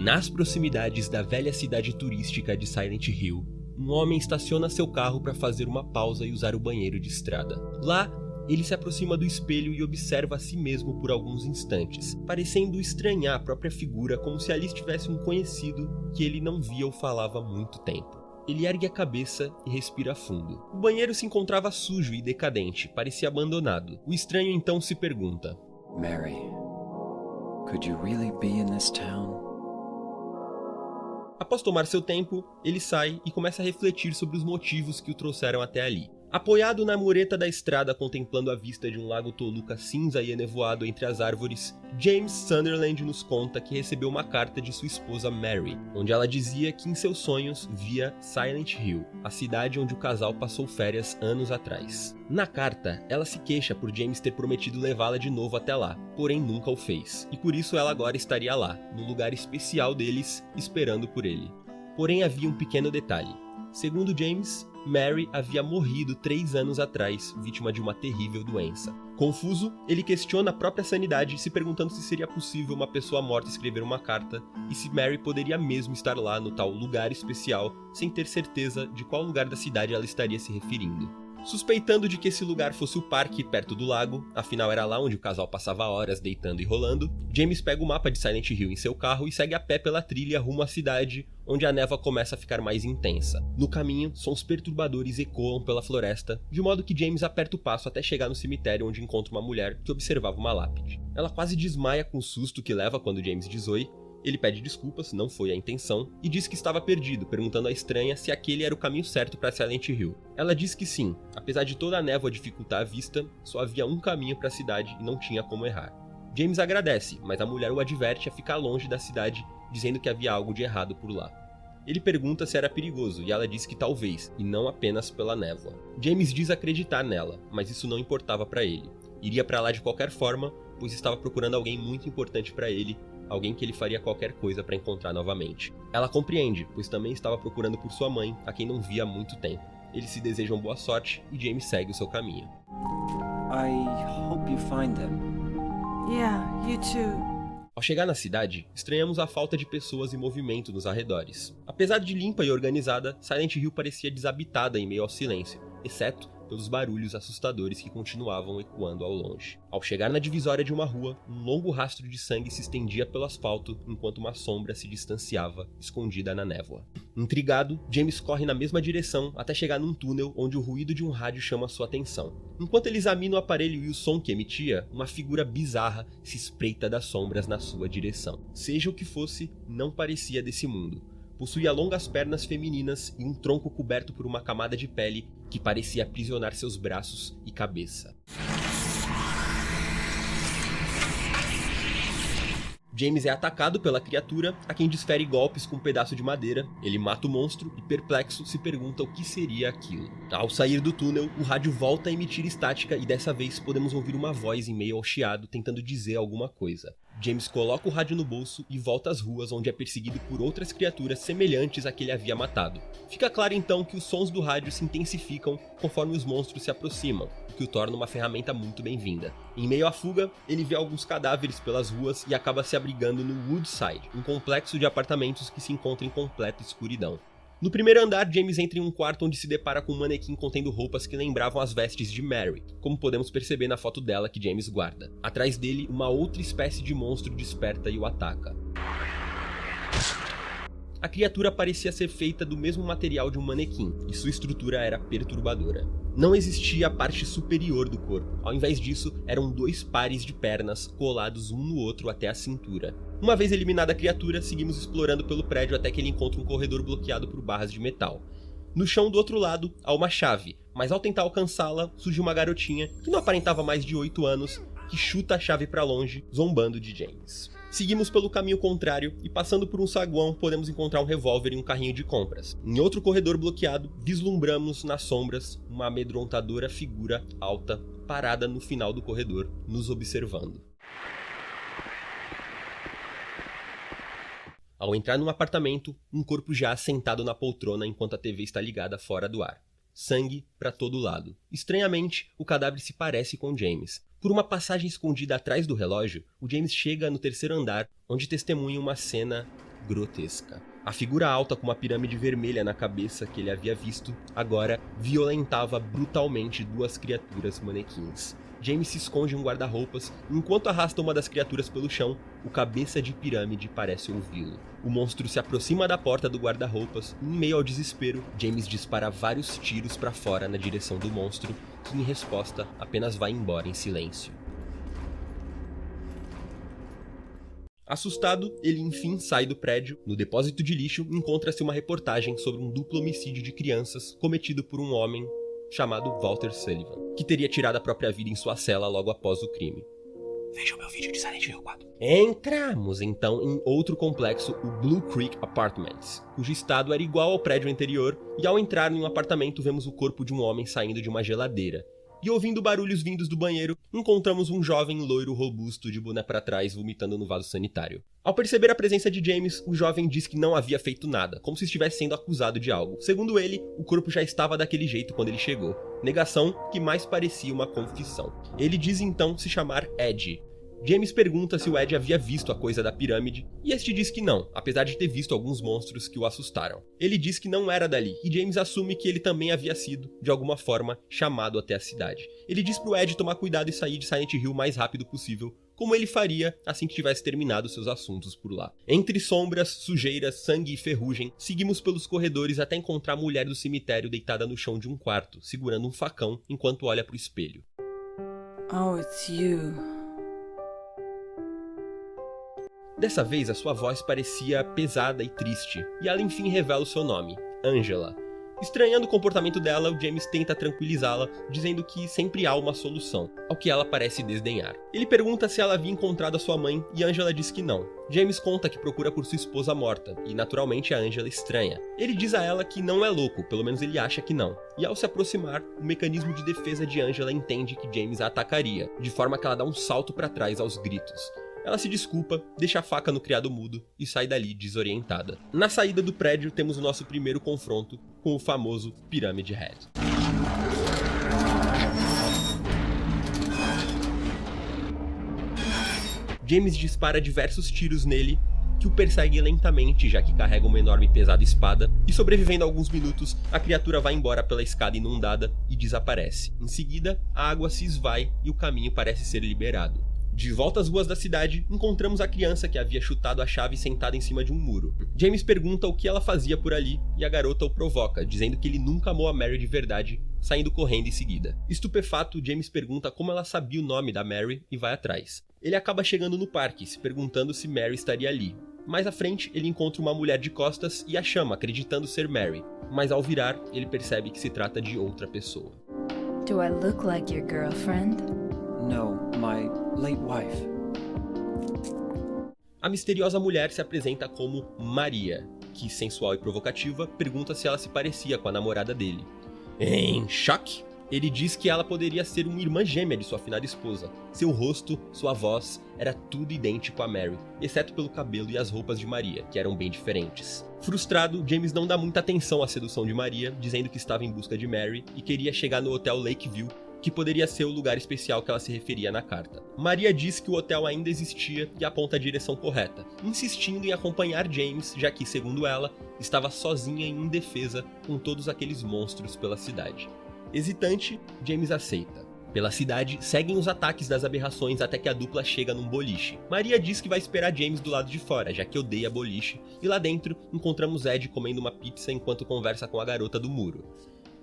Nas proximidades da velha cidade turística de Silent Hill, um homem estaciona seu carro para fazer uma pausa e usar o banheiro de estrada. Lá, ele se aproxima do espelho e observa a si mesmo por alguns instantes, parecendo estranhar a própria figura como se ali estivesse um conhecido que ele não via ou falava há muito tempo. Ele ergue a cabeça e respira fundo. O banheiro se encontrava sujo e decadente, parecia abandonado. O estranho então se pergunta: Mary, could you really be in this town? Após tomar seu tempo, ele sai e começa a refletir sobre os motivos que o trouxeram até ali. Apoiado na mureta da estrada contemplando a vista de um lago Toluca cinza e enevoado entre as árvores, James Sunderland nos conta que recebeu uma carta de sua esposa Mary, onde ela dizia que em seus sonhos via Silent Hill, a cidade onde o casal passou férias anos atrás. Na carta, ela se queixa por James ter prometido levá-la de novo até lá, porém nunca o fez, e por isso ela agora estaria lá, no lugar especial deles, esperando por ele. Porém havia um pequeno detalhe. Segundo James, Mary havia morrido 3 anos atrás, vítima de uma terrível doença. Confuso, ele questiona a própria sanidade, se perguntando se seria possível uma pessoa morta escrever uma carta e se Mary poderia mesmo estar lá no tal lugar especial, sem ter certeza de qual lugar da cidade ela estaria se referindo. Suspeitando de que esse lugar fosse o parque perto do lago, afinal era lá onde o casal passava horas deitando e rolando, James pega o mapa de Silent Hill em seu carro e segue a pé pela trilha rumo à cidade, onde a névoa começa a ficar mais intensa. No caminho, sons perturbadores ecoam pela floresta, de modo que James aperta o passo até chegar no cemitério onde encontra uma mulher que observava uma lápide. Ela quase desmaia com o susto que leva quando James diz oi. Ele pede desculpas, não foi a intenção, e diz que estava perdido, perguntando à estranha se aquele era o caminho certo para Silent Hill. Ela diz que sim, apesar de toda a névoa dificultar a vista, só havia um caminho para a cidade e não tinha como errar. James agradece, mas a mulher o adverte a ficar longe da cidade, dizendo que havia algo de errado por lá. Ele pergunta se era perigoso e ela diz que talvez, e não apenas pela névoa. James diz acreditar nela, mas isso não importava para ele. Iria para lá de qualquer forma, pois estava procurando alguém muito importante para ele, alguém que ele faria qualquer coisa para encontrar novamente. Ela compreende, pois também estava procurando por sua mãe, a quem não via há muito tempo. Eles se desejam boa sorte e James segue o seu caminho. I hope you find them. Yeah, you too. Ao chegar na cidade, estranhamos a falta de pessoas e movimento nos arredores. Apesar de limpa e organizada, Silent Hill parecia desabitada em meio ao silêncio, exceto pelos barulhos assustadores que continuavam ecoando ao longe. Ao chegar na divisória de uma rua, um longo rastro de sangue se estendia pelo asfalto enquanto uma sombra se distanciava, escondida na névoa. Intrigado, James corre na mesma direção até chegar num túnel onde o ruído de um rádio chama sua atenção. Enquanto ele examina o aparelho e o som que emitia, uma figura bizarra se espreita das sombras na sua direção. Seja o que fosse, não parecia desse mundo. Possuía longas pernas femininas e um tronco coberto por uma camada de pele que parecia aprisionar seus braços e cabeça. James é atacado pela criatura, a quem desfere golpes com um pedaço de madeira. Ele mata o monstro e, perplexo, se pergunta o que seria aquilo. Ao sair do túnel, o rádio volta a emitir estática e dessa vez podemos ouvir uma voz em meio ao chiado tentando dizer alguma coisa. James coloca o rádio no bolso e volta às ruas, onde é perseguido por outras criaturas semelhantes a que ele havia matado. Fica claro então que os sons do rádio se intensificam conforme os monstros se aproximam, o que o torna uma ferramenta muito bem-vinda. Em meio à fuga, ele vê alguns cadáveres pelas ruas e acaba se abrigando no Woodside, um complexo de apartamentos que se encontra em completa escuridão. No primeiro andar, James entra em um quarto onde se depara com um manequim contendo roupas que lembravam as vestes de Mary, como podemos perceber na foto dela que James guarda. Atrás dele, uma outra espécie de monstro desperta e o ataca. A criatura parecia ser feita do mesmo material de um manequim, e sua estrutura era perturbadora. Não existia a parte superior do corpo, ao invés disso, eram 2 pares de pernas colados um no outro até a cintura. Uma vez eliminada a criatura, seguimos explorando pelo prédio até que ele encontra um corredor bloqueado por barras de metal. No chão do outro lado, há uma chave, mas ao tentar alcançá-la, surge uma garotinha, que não aparentava mais de 8 anos, que chuta a chave para longe, zombando de James. Seguimos pelo caminho contrário e passando por um saguão podemos encontrar um revólver e um carrinho de compras. Em outro corredor bloqueado, vislumbramos nas sombras uma amedrontadora figura alta parada no final do corredor, nos observando. Ao entrar num apartamento, um corpo já assentado na poltrona enquanto a TV está ligada fora do ar. Sangue para todo lado. Estranhamente, o cadáver se parece com James. Por uma passagem escondida atrás do relógio, o James chega no terceiro andar, onde testemunha uma cena grotesca. A figura alta com uma pirâmide vermelha na cabeça que ele havia visto, agora violentava brutalmente 2 criaturas manequins. James se esconde em um guarda-roupas, e enquanto arrasta uma das criaturas pelo chão, o cabeça de pirâmide parece ouvi-lo. O monstro se aproxima da porta do guarda-roupas e, em meio ao desespero, James dispara vários tiros para fora na direção do monstro, que em resposta apenas vai embora em silêncio. Assustado, ele enfim sai do prédio. No depósito de lixo encontra-se uma reportagem sobre um duplo homicídio de crianças cometido por um homem chamado Walter Sullivan, que teria tirado a própria vida em sua cela logo após o crime. Veja o meu vídeo de Silent Hill 4. Entramos então em outro complexo, o Blue Creek Apartments, cujo estado era igual ao prédio anterior, e ao entrar em um apartamento vemos o corpo de um homem saindo de uma geladeira. E ouvindo barulhos vindos do banheiro, encontramos um jovem loiro robusto de boné para trás vomitando no vaso sanitário. Ao perceber a presença de James, o jovem diz que não havia feito nada, como se estivesse sendo acusado de algo. Segundo ele, o corpo já estava daquele jeito quando ele chegou. Negação que mais parecia uma confissão. Ele diz então se chamar Ed. James pergunta se o Ed havia visto a coisa da pirâmide, e este diz que não, apesar de ter visto alguns monstros que o assustaram. Ele diz que não era dali, e James assume que ele também havia sido, de alguma forma, chamado até a cidade. Ele diz pro Ed tomar cuidado e sair de Silent Hill o mais rápido possível, como ele faria assim que tivesse terminado seus assuntos por lá. Entre sombras, sujeiras, sangue e ferrugem, seguimos pelos corredores até encontrar a mulher do cemitério deitada no chão de um quarto, segurando um facão enquanto olha pro espelho. Oh, it's you. Dessa vez, a sua voz parecia pesada e triste, e ela enfim revela o seu nome, Angela. Estranhando o comportamento dela, o James tenta tranquilizá-la, dizendo que sempre há uma solução, ao que ela parece desdenhar. Ele pergunta se ela havia encontrado a sua mãe, e Angela diz que não. James conta que procura por sua esposa morta, e naturalmente a Angela estranha. Ele diz a ela que não é louco, pelo menos ele acha que não. E ao se aproximar, o mecanismo de defesa de Angela entende que James a atacaria, de forma que ela dá um salto para trás aos gritos. Ela se desculpa, deixa a faca no criado mudo e sai dali desorientada. Na saída do prédio temos o nosso primeiro confronto com o famoso Pyramid Head. James dispara diversos tiros nele, que o persegue lentamente, já que carrega uma enorme e pesada espada, e sobrevivendo a alguns minutos, a criatura vai embora pela escada inundada e desaparece. Em seguida, a água se esvai e o caminho parece ser liberado. De volta às ruas da cidade, encontramos a criança que havia chutado a chave sentada em cima de um muro. James pergunta o que ela fazia por ali e a garota o provoca, dizendo que ele nunca amou a Mary de verdade, saindo correndo em seguida. Estupefato, James pergunta como ela sabia o nome da Mary e vai atrás. Ele acaba chegando no parque, se perguntando se Mary estaria ali. Mais à frente, ele encontra uma mulher de costas e a chama, acreditando ser Mary. Mas ao virar, ele percebe que se trata de outra pessoa. Do I look like your girlfriend? No, my late wife. A misteriosa mulher se apresenta como Maria, que, sensual e provocativa, pergunta se ela se parecia com a namorada dele. Em choque, ele diz que ela poderia ser uma irmã gêmea de sua afinada esposa. Seu rosto, sua voz, era tudo idêntico a Mary, exceto pelo cabelo e as roupas de Maria, que eram bem diferentes. Frustrado, James não dá muita atenção à sedução de Maria, dizendo que estava em busca de Mary e queria chegar no Hotel Lakeview, que poderia ser o lugar especial que ela se referia na carta. Maria diz que o hotel ainda existia e aponta a direção correta, insistindo em acompanhar James, já que, segundo ela, estava sozinha e indefesa com todos aqueles monstros pela cidade. Hesitante, James aceita. Pela cidade, seguem os ataques das aberrações até que a dupla chega num boliche. Maria diz que vai esperar James do lado de fora, já que odeia boliche, e lá dentro encontramos Ed comendo uma pizza enquanto conversa com a garota do muro.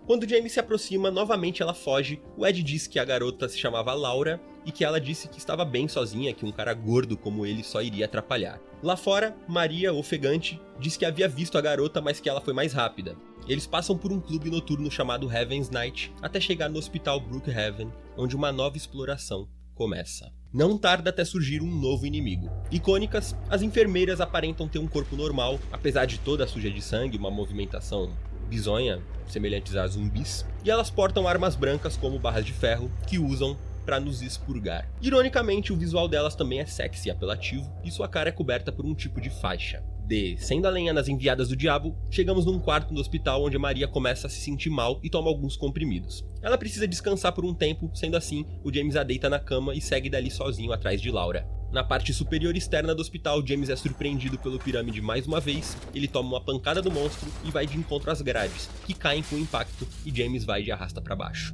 Quando James se aproxima, novamente ela foge. O Ed diz que a garota se chamava Laura e que ela disse que estava bem sozinha, que um cara gordo como ele só iria atrapalhar. Lá fora, Maria, ofegante, diz que havia visto a garota, mas que ela foi mais rápida. Eles passam por um clube noturno chamado Heaven's Night até chegar no hospital Brookhaven, onde uma nova exploração começa. Não tarda até surgir um novo inimigo. Icônicas, as enfermeiras aparentam ter um corpo normal, apesar de toda a suja de sangue, uma movimentação bizonha, semelhantes a zumbis, e elas portam armas brancas como barras de ferro, que usam para nos expurgar. Ironicamente, o visual delas também é sexy e apelativo, e sua cara é coberta por um tipo de faixa. Descendo a lenha nas enviadas do diabo, chegamos num quarto do hospital onde Maria começa a se sentir mal e toma alguns comprimidos. Ela precisa descansar por um tempo, sendo assim, o James a deita na cama e segue dali sozinho atrás de Laura. Na parte superior externa do hospital, James é surpreendido pelo Pirâmide mais uma vez, ele toma uma pancada do monstro e vai de encontro às grades, que caem com o impacto e James vai de arrasta para baixo.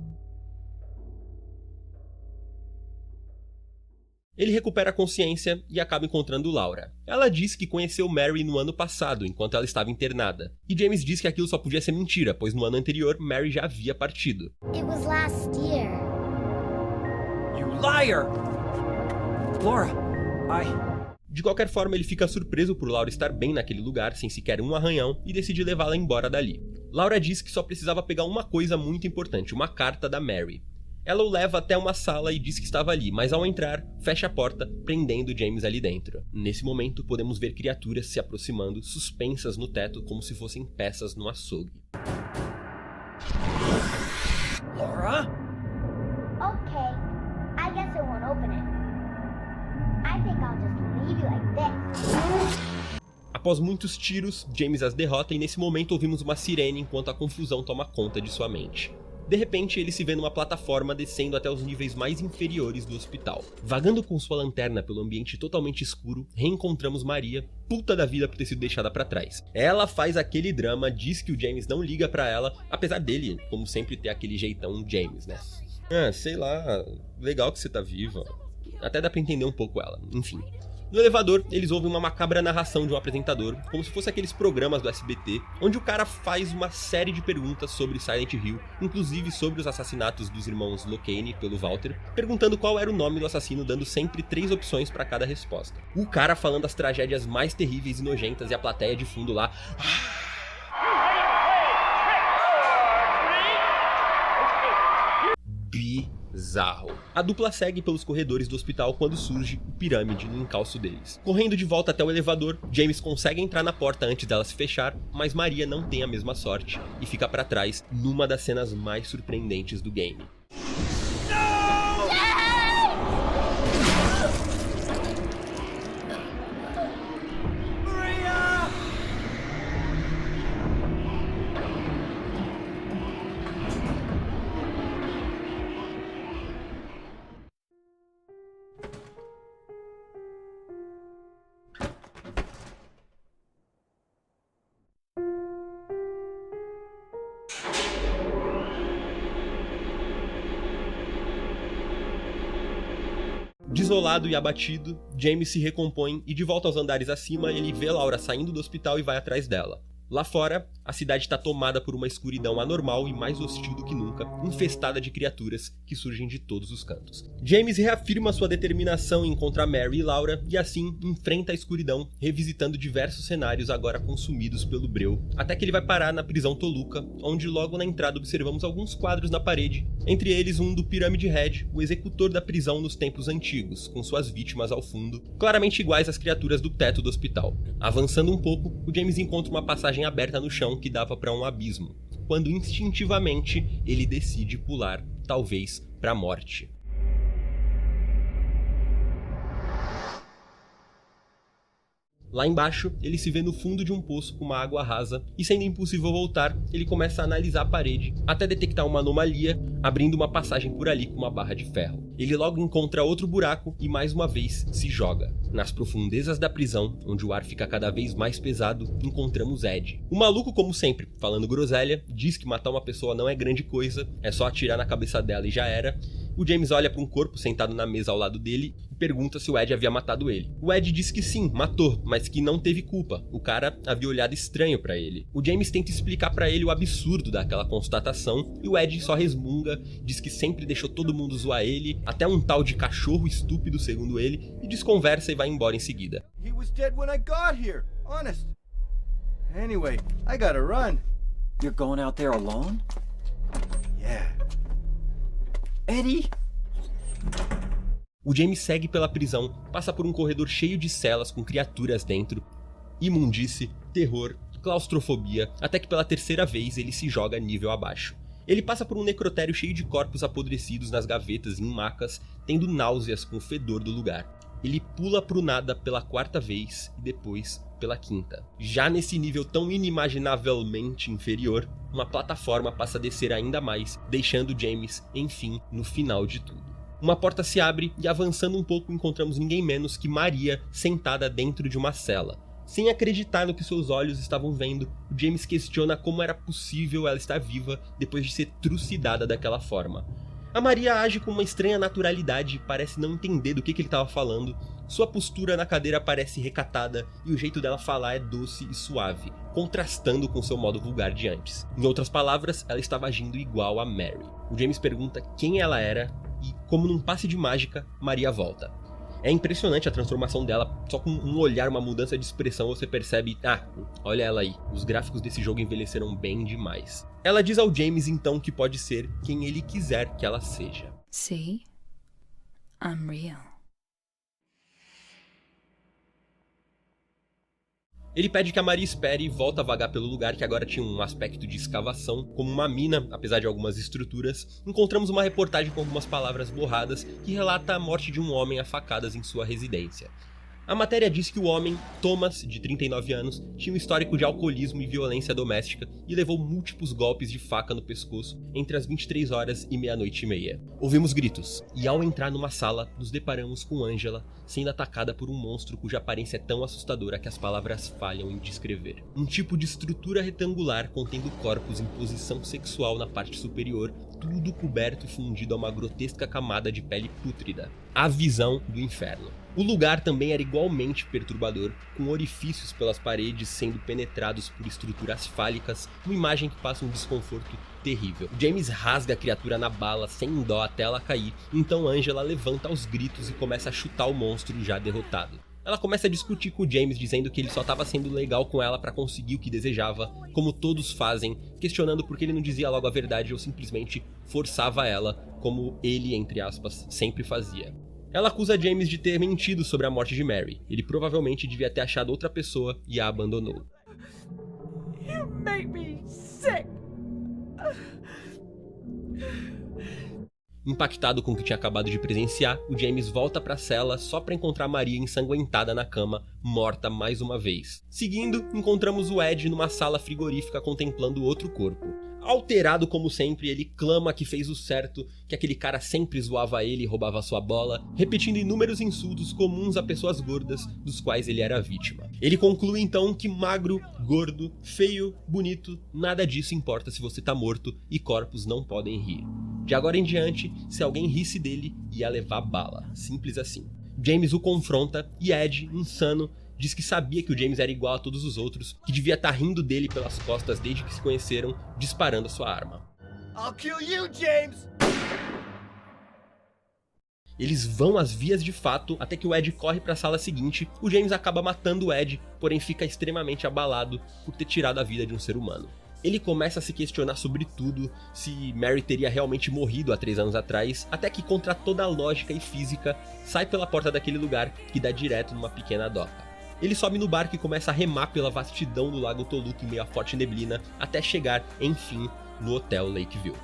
Ele recupera a consciência e acaba encontrando Laura. Ela diz que conheceu Mary no ano passado, enquanto ela estava internada. E James diz que aquilo só podia ser mentira, pois no ano anterior, Mary já havia partido. It was last year. You liar! Laura, De qualquer forma, ele fica surpreso por Laura estar bem naquele lugar, sem sequer um arranhão, e decide levá-la embora dali. Laura diz que só precisava pegar uma coisa muito importante, uma carta da Mary. Ela o leva até uma sala e diz que estava ali, mas ao entrar, fecha a porta, prendendo James ali dentro. Nesse momento, podemos ver criaturas se aproximando, suspensas no teto como se fossem peças no açougue. Laura? Okay, I guess I won't open it. I think I'll just leave you like this. Após muitos tiros, James as derrota e nesse momento ouvimos uma sirene enquanto a confusão toma conta de sua mente. De repente, ele se vê numa plataforma descendo até os níveis mais inferiores do hospital. Vagando com sua lanterna pelo ambiente totalmente escuro, reencontramos Maria, puta da vida por ter sido deixada pra trás. Ela faz aquele drama, diz que o James não liga pra ela, apesar dele, como sempre, ter aquele jeitão James, né? Sei lá, legal que você tá viva. Até dá pra entender um pouco ela, enfim. No elevador, eles ouvem uma macabra narração de um apresentador, como se fosse aqueles programas do SBT, onde o cara faz uma série de perguntas sobre Silent Hill, inclusive sobre os assassinatos dos irmãos Locane pelo Walter, perguntando qual era o nome do assassino, dando sempre 3 opções para cada resposta. O cara falando as tragédias mais terríveis e nojentas e a plateia de fundo lá... Bizarro. A dupla segue pelos corredores do hospital quando surge o Pirâmide no encalço deles. Correndo de volta até o elevador, James consegue entrar na porta antes dela se fechar, mas Maria não tem a mesma sorte e fica pra trás numa das cenas mais surpreendentes do game. Desolado e abatido, James se recompõe e de volta aos andares acima, ele vê Laura saindo do hospital e vai atrás dela. Lá fora, a cidade está tomada por uma escuridão anormal e mais hostil do que nunca, infestada de criaturas que surgem de todos os cantos. James reafirma sua determinação em encontrar Mary e Laura e assim enfrenta a escuridão, revisitando diversos cenários agora consumidos pelo breu, até que ele vai parar na prisão Toluca, onde logo na entrada observamos alguns quadros na parede, entre eles um do Pyramid Head, o executor da prisão nos tempos antigos, com suas vítimas ao fundo, claramente iguais às criaturas do teto do hospital. Avançando um pouco, o James encontra uma passagem aberta no chão que dava para um abismo, quando instintivamente ele decide pular, talvez para a morte. Lá embaixo, ele se vê no fundo de um poço com uma água rasa, e sendo impossível voltar, ele começa a analisar a parede, até detectar uma anomalia, abrindo uma passagem por ali com uma barra de ferro. Ele logo encontra outro buraco e mais uma vez se joga. Nas profundezas da prisão, onde o ar fica cada vez mais pesado, encontramos Ed. O maluco, como sempre, falando groselha, diz que matar uma pessoa não é grande coisa, é só atirar na cabeça dela e já era. O James olha para um corpo sentado na mesa ao lado dele e pergunta se o Ed havia matado ele. O Ed diz que sim, matou, mas que não teve culpa. O cara havia olhado estranho para ele. O James tenta explicar para ele o absurdo daquela constatação e o Ed só resmunga, diz que sempre deixou todo mundo zoar ele, até um tal de cachorro estúpido, segundo ele, e desconversa e vai embora em seguida. He was dead when I got here, honest. Anyway, I gotta run. You're going out there alone? Yeah. Eddie? O James segue pela prisão, passa por um corredor cheio de celas com criaturas dentro, imundície, terror, claustrofobia, até que pela terceira vez ele se joga nível abaixo. Ele passa por um necrotério cheio de corpos apodrecidos nas gavetas e em macas, tendo náuseas com o fedor do lugar. Ele pula pro nada pela quarta vez e depois pela quinta. Já nesse nível tão inimaginavelmente inferior, uma plataforma passa a descer ainda mais, deixando James, enfim, no final de tudo. Uma porta se abre e, avançando um pouco, encontramos ninguém menos que Maria sentada dentro de uma cela. Sem acreditar no que seus olhos estavam vendo, o James questiona como era possível ela estar viva depois de ser trucidada daquela forma. A Maria age com uma estranha naturalidade e parece não entender do que ele estava falando. Sua postura na cadeira parece recatada e o jeito dela falar é doce e suave, contrastando com seu modo vulgar de antes. Em outras palavras, ela estava agindo igual a Mary. O James pergunta quem ela era e, como num passe de mágica, Maria volta. É impressionante a transformação dela, só com um olhar, uma mudança de expressão você percebe, olha ela aí, os gráficos desse jogo envelheceram bem demais. Ela diz ao James então que pode ser quem ele quiser que ela seja. See? I'm real. Ele pede que a Maria espere e volta a vagar pelo lugar, que agora tinha um aspecto de escavação, como uma mina, apesar de algumas estruturas. Encontramos uma reportagem com algumas palavras borradas que relata a morte de um homem a facadas em sua residência. A matéria diz que o homem, Thomas, de 39 anos, tinha um histórico de alcoolismo e violência doméstica e levou múltiplos golpes de faca no pescoço entre as 23 horas e meia-noite e meia. Ouvimos gritos, e ao entrar numa sala, nos deparamos com Angela sendo atacada por um monstro cuja aparência é tão assustadora que as palavras falham em descrever. Um tipo de estrutura retangular contendo corpos em posição sexual na parte superior, tudo coberto e fundido a uma grotesca camada de pele pútrida. A visão do inferno. O lugar também era igualmente perturbador, com orifícios pelas paredes sendo penetrados por estruturas fálicas, uma imagem que passa um desconforto terrível. James rasga a criatura na bala sem dó até ela cair, então Angela levanta aos gritos e começa a chutar o monstro já derrotado. Ela começa a discutir com o James, dizendo que ele só estava sendo legal com ela para conseguir o que desejava, como todos fazem, questionando por que ele não dizia logo a verdade ou simplesmente forçava ela, como ele, entre aspas, sempre fazia. Ela acusa James de ter mentido sobre a morte de Mary. Ele provavelmente devia ter achado outra pessoa e a abandonou. You make me sick. Impactado com o que tinha acabado de presenciar, o James volta pra cela só pra encontrar Maria ensanguentada na cama, morta mais uma vez. Seguindo, encontramos o Ed numa sala frigorífica contemplando outro corpo. Alterado como sempre, ele clama que fez o certo, que aquele cara sempre zoava ele e roubava sua bola, repetindo inúmeros insultos comuns a pessoas gordas, dos quais ele era vítima. Ele conclui então que magro, gordo, feio, bonito, nada disso importa se você tá morto e corpos não podem rir. De agora em diante, se alguém risse dele, ia levar bala. Simples assim. James o confronta e Ed, insano, diz que sabia que o James era igual a todos os outros, que devia estar rindo dele pelas costas desde que se conheceram, disparando sua arma. I'll kill you, James! Eles vão às vias de fato até que o Ed corre para a sala seguinte. O James acaba matando o Ed, porém fica extremamente abalado por ter tirado a vida de um ser humano. Ele começa a se questionar sobre tudo, se Mary teria realmente morrido há 3 anos atrás, até que, contra toda a lógica e física, sai pela porta daquele lugar que dá direto numa pequena doca. Ele sobe no barco e começa a remar pela vastidão do lago Toluca em meio a forte neblina, até chegar, enfim, no Hotel Lakeview.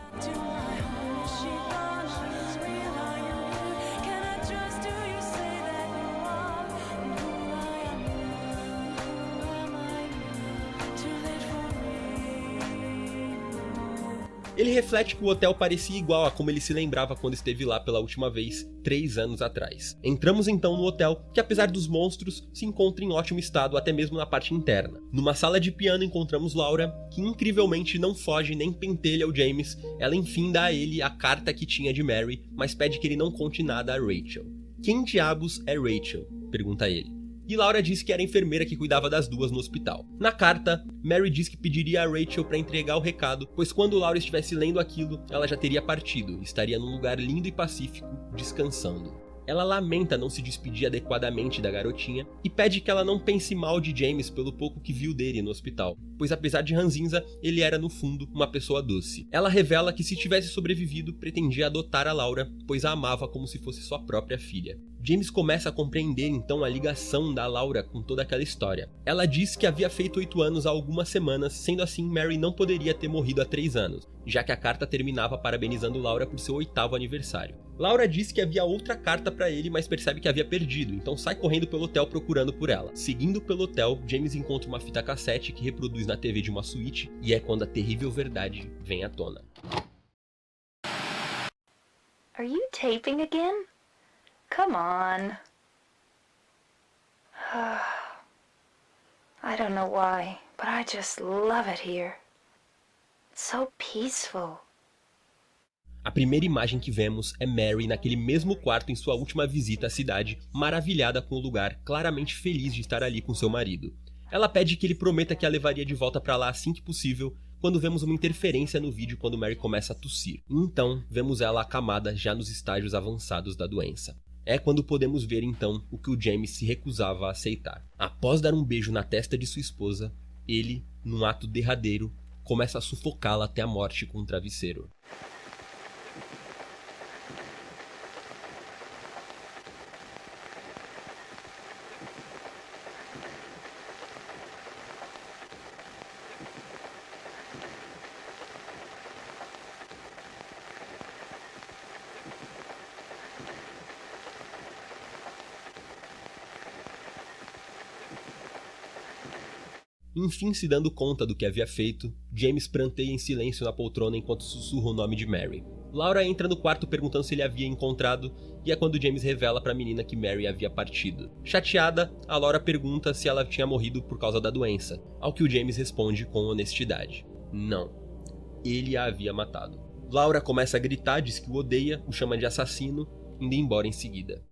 Ele reflete que o hotel parecia igual a como ele se lembrava quando esteve lá pela última vez, 3 anos atrás. Entramos então no hotel, que apesar dos monstros, se encontra em ótimo estado até mesmo na parte interna. Numa sala de piano encontramos Laura, que incrivelmente não foge nem pentelha o James. Ela enfim dá a ele a carta que tinha de Mary, mas pede que ele não conte nada a Rachel. Quem diabos é Rachel? Pergunta ele. E Laura diz que era a enfermeira que cuidava das duas no hospital. Na carta, Mary diz que pediria a Rachel para entregar o recado, pois quando Laura estivesse lendo aquilo, ela já teria partido e estaria num lugar lindo e pacífico, descansando. Ela lamenta não se despedir adequadamente da garotinha e pede que ela não pense mal de James pelo pouco que viu dele no hospital, pois apesar de ranzinza, ele era no fundo uma pessoa doce. Ela revela que se tivesse sobrevivido, pretendia adotar a Laura, pois a amava como se fosse sua própria filha. James começa a compreender então a ligação da Laura com toda aquela história. Ela diz que havia feito 8 anos há algumas semanas, sendo assim Mary não poderia ter morrido há 3 anos, já que a carta terminava parabenizando Laura por seu 8º aniversário. Laura diz que havia outra carta para ele, mas percebe que havia perdido, então sai correndo pelo hotel procurando por ela. Seguindo pelo hotel, James encontra uma fita cassete que reproduz na TV de uma suíte, e é quando a terrível verdade vem à tona. Are you taping again? Come on. I don't know why, but I just love it here. It's so peaceful. A primeira imagem que vemos é Mary naquele mesmo quarto em sua última visita à cidade, maravilhada com o lugar, claramente feliz de estar ali com seu marido. Ela pede que ele prometa que a levaria de volta pra lá assim que possível, quando vemos uma interferência no vídeo quando Mary começa a tossir. Então, vemos ela acamada já nos estágios avançados da doença. É quando podemos ver então o que o James se recusava a aceitar. Após dar um beijo na testa de sua esposa, ele, num ato derradeiro, começa a sufocá-la até a morte com um travesseiro. Enfim, se dando conta do que havia feito, James pranteia em silêncio na poltrona enquanto sussurra o nome de Mary. Laura entra no quarto perguntando se ele havia encontrado, e é quando James revela para a menina que Mary havia partido. Chateada, a Laura pergunta se ela tinha morrido por causa da doença, ao que o James responde com honestidade. Não, ele a havia matado. Laura começa a gritar, diz que o odeia, o chama de assassino, indo embora em seguida.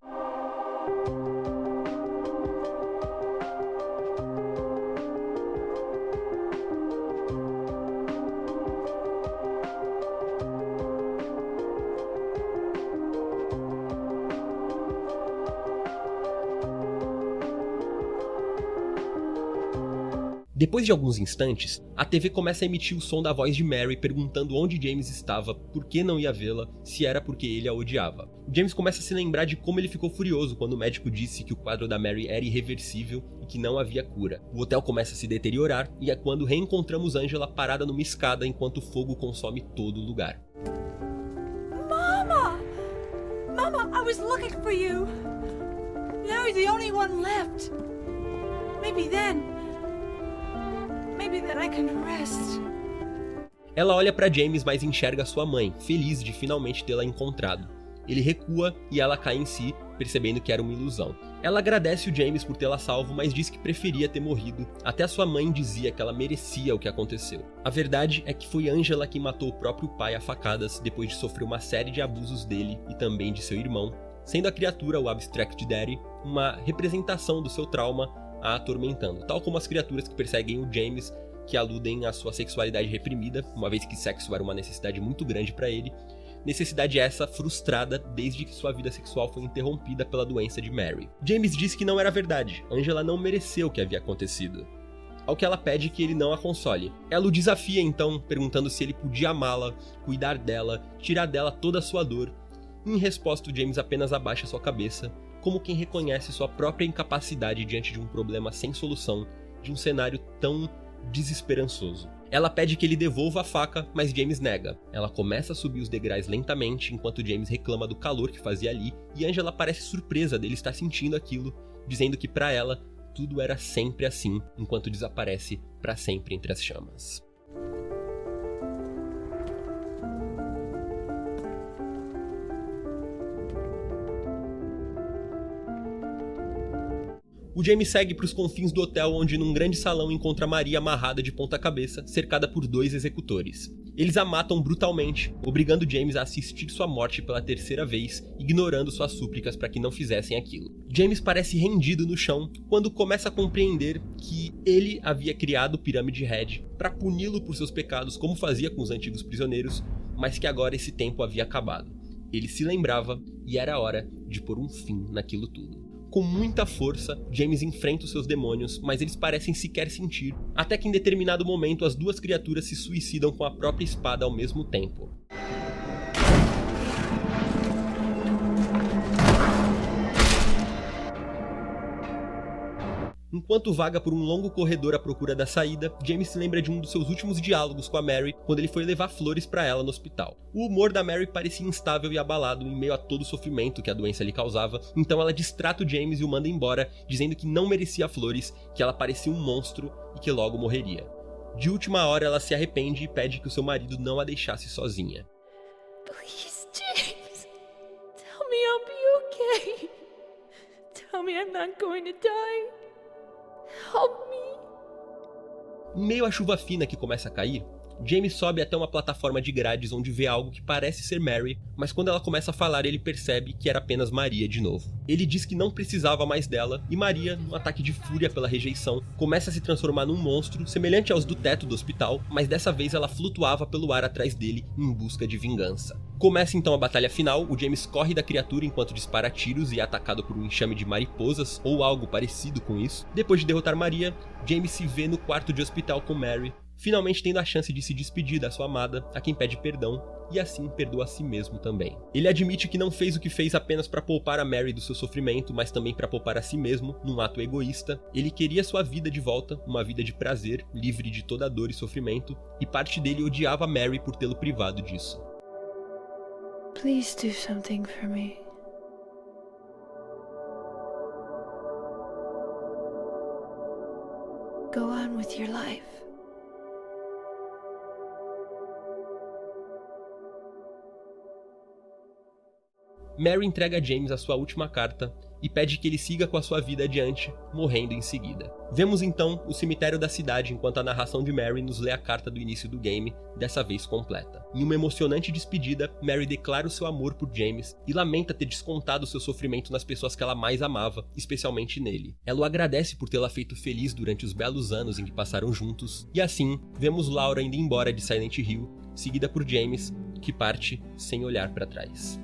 Depois de alguns instantes, a TV começa a emitir o som da voz de Mary perguntando onde James estava, por que não ia vê-la, se era porque ele a odiava. James começa a se lembrar de como ele ficou furioso quando o médico disse que o quadro da Mary era irreversível e que não havia cura. O hotel começa a se deteriorar e é quando reencontramos Angela parada numa escada enquanto o fogo consome todo o lugar. Mama! Mama, I was looking for you. Now you're the only one left. Maybe then I can rest. Ela olha para James, mas enxerga sua mãe, feliz de finalmente tê-la encontrado. Ele recua e ela cai em si, percebendo que era uma ilusão. Ela agradece o James por tê-la salvo, mas diz que preferia ter morrido. Até a sua mãe dizia que ela merecia o que aconteceu. A verdade é que foi Angela quem matou o próprio pai a facadas depois de sofrer uma série de abusos dele e também de seu irmão, sendo a criatura, o Abstract Daddy, uma representação do seu trauma a atormentando, tal como as criaturas que perseguem o James, que aludem à sua sexualidade reprimida, uma vez que sexo era uma necessidade muito grande para ele, necessidade essa frustrada desde que sua vida sexual foi interrompida pela doença de Mary. James diz que não era verdade, Angela não mereceu o que havia acontecido, ao que ela pede que ele não a console. Ela o desafia então, perguntando se ele podia amá-la, cuidar dela, tirar dela toda a sua dor. Em resposta, o James apenas abaixa sua cabeça, como quem reconhece sua própria incapacidade diante de um problema sem solução, de um cenário tão desesperançoso. Ela pede que ele devolva a faca, mas James nega. Ela começa a subir os degraus lentamente, enquanto James reclama do calor que fazia ali, e Angela parece surpresa dele estar sentindo aquilo, dizendo que para ela, tudo era sempre assim, enquanto desaparece para sempre entre as chamas. O James segue para os confins do hotel, onde num grande salão encontra Maria amarrada de ponta cabeça, cercada por 2 executores. Eles a matam brutalmente, obrigando James a assistir sua morte pela terceira vez, ignorando suas súplicas para que não fizessem aquilo. James parece rendido no chão quando começa a compreender que ele havia criado o Pyramid Head para puni-lo por seus pecados, como fazia com os antigos prisioneiros, mas que agora esse tempo havia acabado. Ele se lembrava e era hora de pôr um fim naquilo tudo. Com muita força, James enfrenta os seus demônios, mas eles parecem sequer sentir, até que em determinado momento as 2 criaturas se suicidam com a própria espada ao mesmo tempo. Enquanto vaga por um longo corredor à procura da saída, James se lembra de um dos seus últimos diálogos com a Mary quando ele foi levar flores para ela no hospital. O humor da Mary parecia instável e abalado em meio a todo o sofrimento que a doença lhe causava, então ela distrata o James e o manda embora, dizendo que não merecia flores, que ela parecia um monstro e que logo morreria. De última hora ela se arrepende e pede que o seu marido não a deixasse sozinha. Please, James. say? Tell me I'm not going to die. Help me. Em meio à chuva fina que começa a cair, James sobe até uma plataforma de grades onde vê algo que parece ser Mary, mas quando ela começa a falar ele percebe que era apenas Maria de novo. Ele diz que não precisava mais dela e Maria, num ataque de fúria pela rejeição, começa a se transformar num monstro semelhante aos do teto do hospital, mas dessa vez ela flutuava pelo ar atrás dele em busca de vingança. Começa então a batalha final, o James corre da criatura enquanto dispara tiros e é atacado por um enxame de mariposas ou algo parecido com isso. Depois de derrotar Maria, James se vê no quarto de hospital com Mary, finalmente tendo a chance de se despedir da sua amada, a quem pede perdão, e assim perdoa a si mesmo também. Ele admite que não fez o que fez apenas para poupar a Mary do seu sofrimento, mas também para poupar a si mesmo, num ato egoísta. Ele queria sua vida de volta, uma vida de prazer, livre de toda dor e sofrimento, e parte dele odiava Mary por tê-lo privado disso. Please do something for me. Go on with your life. Mary entrega a James a sua última carta e pede que ele siga com a sua vida adiante, morrendo em seguida. Vemos então o cemitério da cidade enquanto a narração de Mary nos lê a carta do início do game, dessa vez completa. Em uma emocionante despedida, Mary declara o seu amor por James e lamenta ter descontado seu sofrimento nas pessoas que ela mais amava, especialmente nele. Ela o agradece por tê-la feito feliz durante os belos anos em que passaram juntos, e assim, vemos Laura indo embora de Silent Hill, seguida por James, que parte sem olhar para trás.